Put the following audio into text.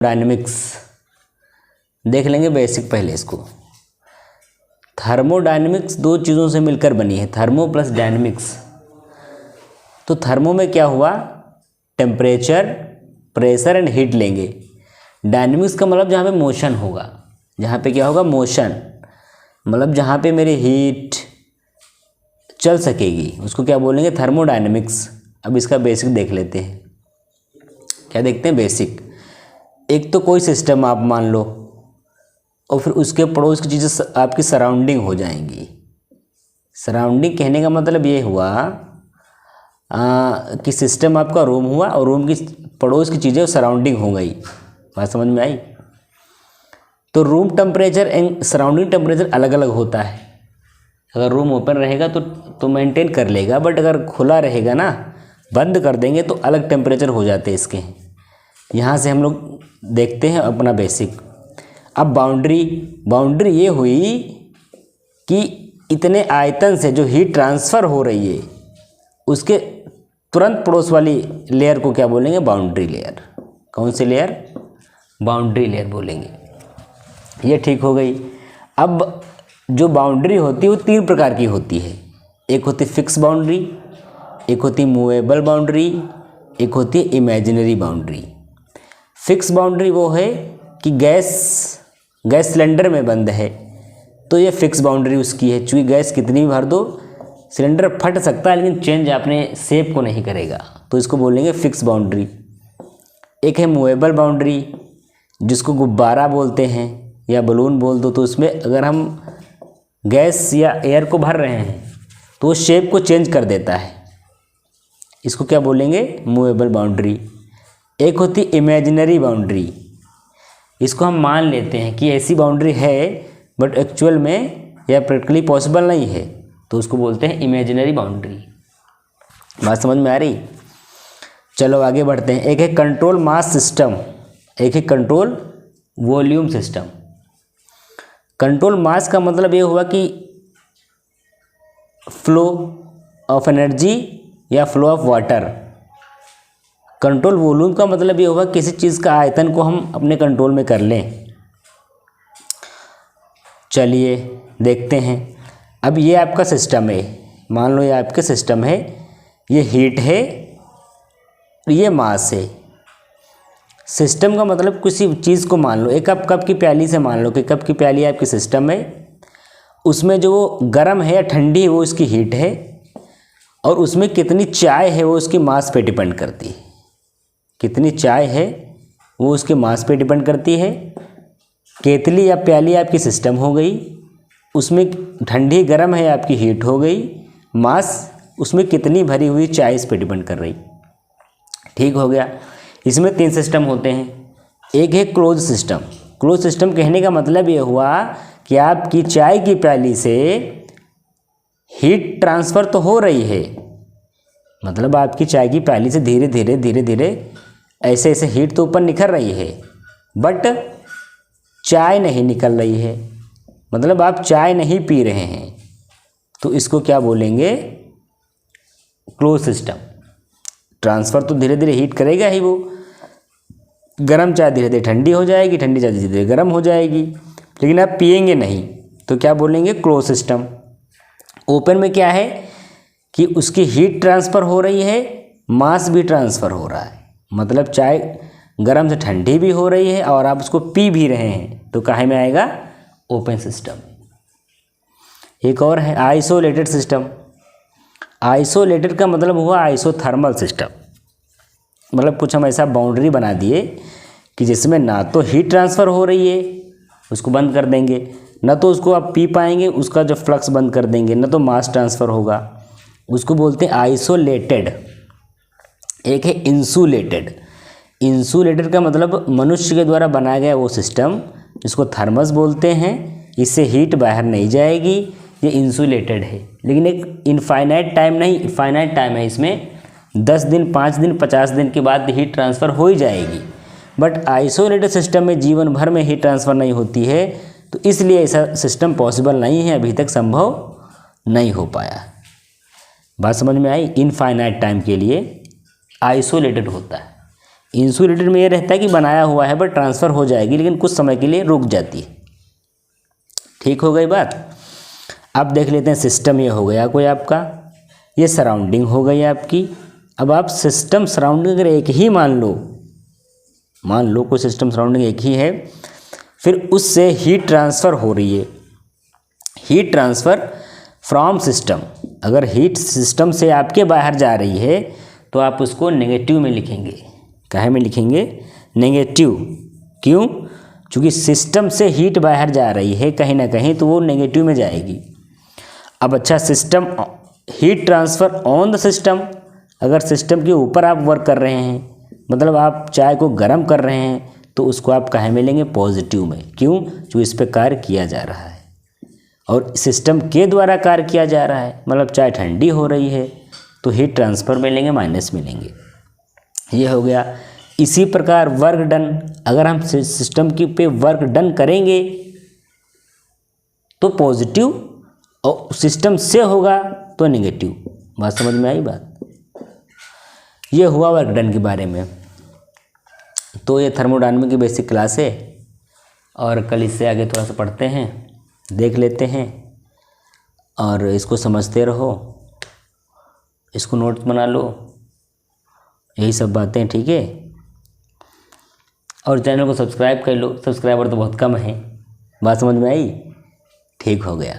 Dynamics देख लेंगे basic पहले इसको। थर्मोडायनेमिक्स दो चीज़ों से मिलकर बनी है, थर्मो प्लस डायनेमिक्स। तो थर्मो में क्या हुआ, टेम्परेचर, प्रेशर एंड हीट लेंगे। डायनेमिक्स का मतलब जहाँ पे मोशन होगा, जहाँ पे क्या होगा, मोशन, मतलब जहाँ पे मेरी हीट चल सकेगी उसको क्या बोलेंगे, थर्मोडायनेमिक्स। अब इसका बेसिक देख लेते हैं। क्या देखते हैं बेसिक। एक तो कोई सिस्टम आप मान लो और फिर उसके पड़ोस की चीज़ें आपकी सराउंडिंग हो जाएंगी। सराउंडिंग कहने का मतलब ये हुआ कि सिस्टम आपका रूम हुआ और रूम की पड़ोस की चीज़ें सराउंडिंग हो गई। बात समझ में आई। तो room temperature and surrounding temperature अलग अलग होता है। अगर रूम ओपन रहेगा तो मेंटेन कर लेगा, बट अगर खुला रहेगा ना, बंद कर देंगे तो अलग टेम्परेचर हो जाते हैं इसके। यहाँ से हम लोग देखते हैं अपना बेसिक। अब बाउंड्री ये हुई कि इतने आयतन से जो हीट ट्रांसफ़र हो रही है उसके तुरंत पड़ोस वाली लेयर को क्या बोलेंगे, बाउंड्री लेयर। कौन सी लेयर, बाउंड्री लेयर बोलेंगे। ये ठीक हो गई। अब जो बाउंड्री होती है वो तीन प्रकार की होती है। एक होती फिक्स बाउंड्री, एक होती मूवेबल बाउंड्री, एक होती है इमेजिनरी बाउंड्री। फिक्स बाउंड्री वो है कि गैस सिलेंडर में बंद है तो ये फिक्स बाउंड्री उसकी है, चूँकि गैस कितनी भी भर दो सिलेंडर फट सकता है लेकिन चेंज अपने शेप को नहीं करेगा, तो इसको बोलेंगे फिक्स बाउंड्री। एक है मूवेबल बाउंड्री जिसको गुब्बारा बोलते हैं या बलून बोल दो। तो उसमें अगर हम गैस या एयर को भर रहे हैं तो वो शेप को चेंज कर देता है, इसको क्या बोलेंगे, मूवेबल बाउंड्री। एक होती इमेजिनरी बाउंड्री, इसको हम मान लेते हैं कि ऐसी बाउंड्री है बट एक्चुअल में या प्रैक्टिकली पॉसिबल नहीं है, तो उसको बोलते हैं इमेजिनरी बाउंड्री। बात समझ में आ रही। चलो आगे बढ़ते हैं। एक है कंट्रोल मास सिस्टम, एक है कंट्रोल वॉल्यूम सिस्टम। कंट्रोल मास का मतलब ये हुआ कि फ्लो ऑफ एनर्जी या flow of water. Control volume का मतलब ये हुआ किसी चीज़ का आयतन को हम अपने कंट्रोल में कर लें। चलिए देखते हैं। अब ये आपका सिस्टम है, मान लो ये आपके सिस्टम है, ये हीट है, ये मास है। सिस्टम का मतलब किसी चीज़ को मान लो, एक कप की प्याली से मान लो कि कप की प्याली आपकी सिस्टम है, उसमें जो गर्म है या ठंडी है वो इसकी हीट है, और उसमें कितनी चाय है वो उसकी मास पे डिपेंड करती है। कितनी चाय है वो उसके मास पे डिपेंड करती है। केतली या प्याली आपकी सिस्टम हो गई, उसमें ठंडी गर्म है आपकी हीट हो गई, मास उसमें कितनी भरी हुई चाय इस पे डिपेंड कर रही। ठीक हो गया। इसमें तीन सिस्टम होते हैं। एक है क्लोज सिस्टम। क्लोज सिस्टम कहने का मतलब ये हुआ कि आपकी चाय की प्याली से हीट ट्रांसफ़र तो हो रही है, मतलब आपकी चाय की प्याली से धीरे धीरे ऐसे हीट तो ऊपर निकल रही है, बट चाय नहीं निकल रही है, मतलब आप चाय नहीं पी रहे हैं, तो इसको क्या बोलेंगे, क्लोज सिस्टम। ट्रांसफ़र तो धीरे धीरे हीट करेगा ही वो, गर्म चाय धीरे धीरे ठंडी हो जाएगी, ठंडी चाय धीरे धीरे गर्म हो जाएगी, लेकिन आप पिएंगे नहीं, तो क्या बोलेंगे, क्लोज सिस्टम। ओपन में क्या है कि उसकी हीट ट्रांसफ़र हो रही है, मास भी ट्रांसफ़र हो रहा है, मतलब चाय गर्म से ठंडी भी हो रही है और आप उसको पी भी रहे हैं, तो काहे में आएगा, ओपन सिस्टम। एक और है आइसोलेटेड सिस्टम। आइसोलेटेड का मतलब हुआ आइसोथर्मल सिस्टम, मतलब कुछ हम ऐसा बाउंड्री बना दिए कि जिसमें ना तो हीट ट्रांसफ़र हो रही है, उसको बंद कर देंगे, ना तो उसको आप पी पाएंगे, उसका जो फ्लक्स बंद कर देंगे, ना तो मास ट्रांसफ़र होगा, उसको बोलते हैं आइसोलेटेड। एक है इंसुलेटेड। इंसुलेटेड का मतलब मनुष्य के द्वारा बनाया गया वो सिस्टम जिसको थर्मस बोलते हैं, इससे हीट बाहर नहीं जाएगी, ये इंसुलेटेड है। लेकिन एक इनफाइनाइट टाइम नहीं, फाइनाइट टाइम है, इसमें 10 दिन 5 दिन 50 दिन के बाद हीट ट्रांसफ़र हो ही जाएगी। बट आइसोलेटेड सिस्टम में जीवन भर में हीट ट्रांसफ़र नहीं होती है, तो इसलिए ऐसा सिस्टम पॉसिबल नहीं है, अभी तक संभव नहीं हो पाया। बात समझ में आई। इनफाइनाइट टाइम के लिए आइसोलेटेड होता है। इंसुलेटेड में ये रहता है कि बनाया हुआ है बट ट्रांसफ़र हो जाएगी, लेकिन कुछ समय के लिए रुक जाती है। ठीक हो गई बात। अब देख लेते हैं सिस्टम, ये हो गया कोई आपका, ये सराउंडिंग हो गई आपकी। अब आप सिस्टम सराउंडिंग अगर एक ही मान लो कोई सिस्टम सराउंडिंग एक ही है, फिर उससे हीट ट्रांसफ़र हो रही है, हीट ट्रांसफ़र फ्रॉम सिस्टम। अगर हीट सिस्टम से आपके बाहर जा रही है तो आप उसको नेगेटिव में लिखेंगे। काहे में लिखेंगे? नेगेटिव। क्यों? क्योंकि सिस्टम से हीट बाहर जा रही है कहीं ना कहीं, तो वो नेगेटिव में जाएगी। अब अच्छा, system heat transfer on the system, अगर सिस्टम के ऊपर आप वर्क कर रहे हैं, मतलब आप चाय को गर्म कर रहे हैं, तो उसको आप काहे में लेंगे? पॉजिटिव में। क्यों? जो इस पे कार्य किया जा रहा है और सिस्टम के द्वारा कार्य किया जा रहा है, मतलब चाय ठंडी हो रही है, तो हीट ट्रांसफ़र में लेंगे, माइनस में लेंगे। ये हो गया। इसी प्रकार वर्क डन, अगर हम सिस्टम की पे वर्क डन करेंगे तो पॉजिटिव, और सिस्टम से होगा तो नेगेटिव। बात समझ में आई बात? ये हुआ वर्क डन के बारे में। तो ये थर्मोडायनामिक की बेसिक क्लास है, और कल इससे आगे थोड़ा सा पढ़ते हैं, देख लेते हैं, और इसको समझते रहो, इसको नोट बना लो, यही सब बातें। ठीक है, और चैनल को सब्सक्राइब कर लो, सब्सक्राइबर तो बहुत कम है। बात समझ में आई? ठीक हो गया।